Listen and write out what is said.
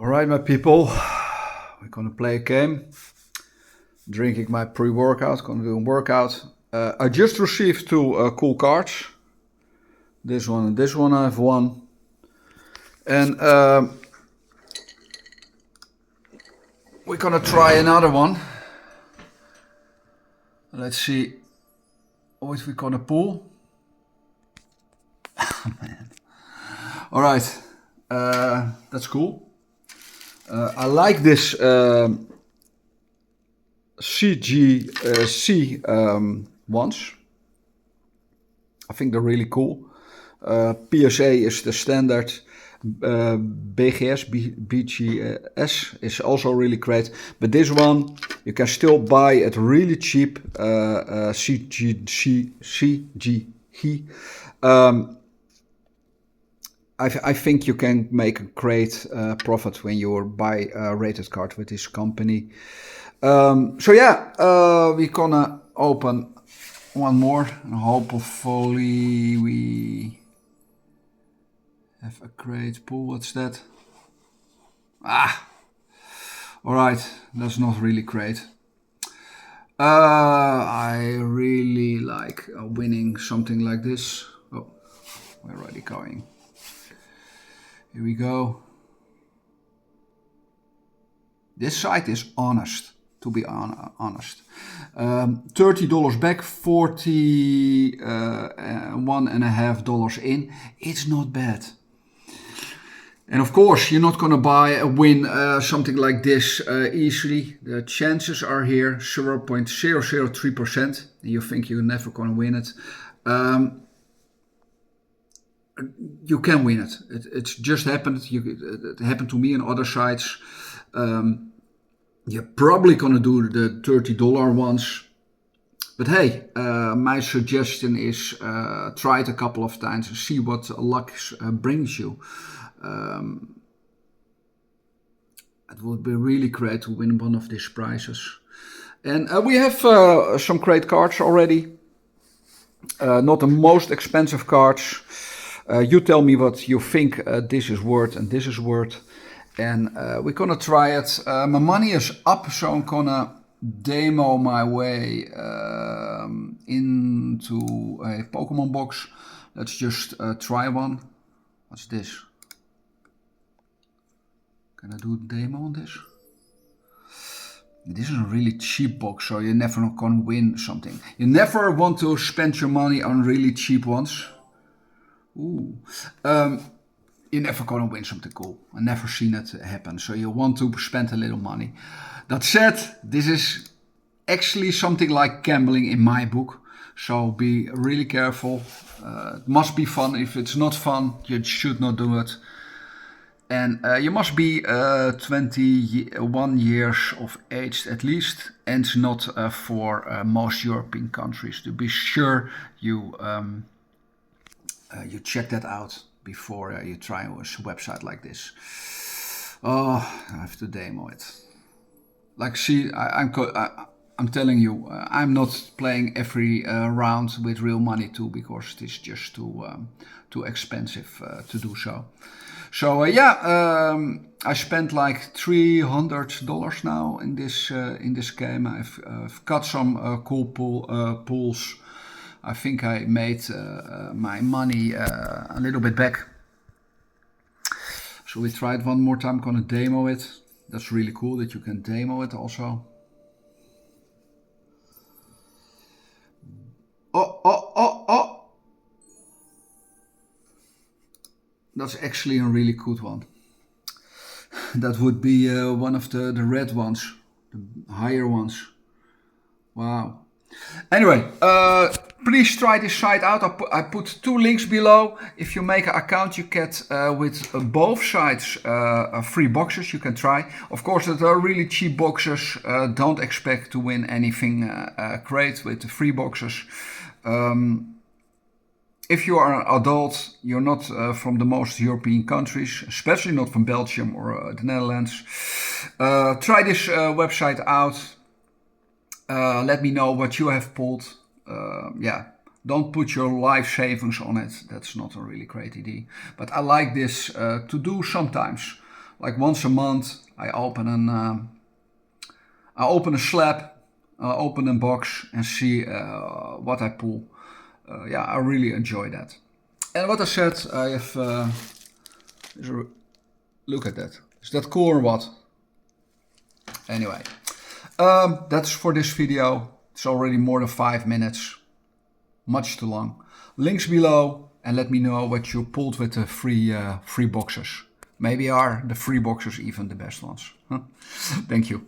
Alright, my people, we're gonna play a game. Drinking my pre-workout, gonna do a workout. I just received two cool cards. This one and this one I have won. And we're gonna try another one. Let's see what we're gonna pull. Man. Alright, that's cool. I like this CGC ones. I think they're really cool. PSA is the standard. BGS is also really great. But this one you can still buy at really cheap. CGC. I think you can make a great profit when you buy a rated card with this company. So yeah, we're gonna open one more and hopefully we have a great pull. What's that? Alright, that's not really great. I really like winning something like this. Oh, we're already going. Here we go. This site is honest, to be honest. $30 back, $41.50 in. It's not bad. And of course, you're not gonna win something like this easily. The chances are here 0.003%. You think you're never gonna win it. You can win it. It's just happened. It happened to me on other sites. You're probably gonna do the $30 ones. But hey, my suggestion is try it a couple of times and see what luck brings you. It would be really great to win one of these prizes. And we have some great cards already. Not the most expensive cards. You tell me what you think this is worth and this is worth. And we're gonna try it. My money is up, so I'm gonna demo my way into a Pokemon box. Let's just try one. What's this? Can I do a demo on this? This is a really cheap box, so you're never gonna win something. You never want to spend your money on really cheap ones. Ooh. You're never gonna win something cool. I've never seen it happen. So you want to spend a little money. That said, this is actually something like gambling in my book. So be really careful. It must be fun. If it's not fun, you should not do it. And you must be 21 years of age at least. And not for most European countries. To be sure you check that out before you try a website like this. Oh, I have to demo it. Like, see, I'm telling you, I'm not playing every round with real money too, because it is just too expensive to do so. So yeah, I spent like $300 now in this game. I've got some cool pulls. I think I made my money a little bit back. So we tried one more time. I'm gonna demo it. That's really cool that you can demo it also. Oh. That's actually a really good one. That would be one of the red ones, the higher ones. Wow. Anyway, please try this site out. I put two links below. If you make an account, you get with both sites free boxes you can try. Of course, there are really cheap boxes. Don't expect to win anything great with the free boxes. If you are an adult, you're not from the most European countries, especially not from Belgium or the Netherlands. Try this website out. Let me know what you have pulled. Yeah, don't put your life savings on it. That's not a really great idea. But I like this to do sometimes. like once a month, I open a slab, open a box, and see what I pull. Yeah, I really enjoy that. And what I said, I have. Look at that. Is that cool or what? Anyway, that's for this video. It's already more than 5 minutes. Much too long. Links below, and let me know what you pulled with the free boxes. Maybe are the free boxes even the best ones. Thank you.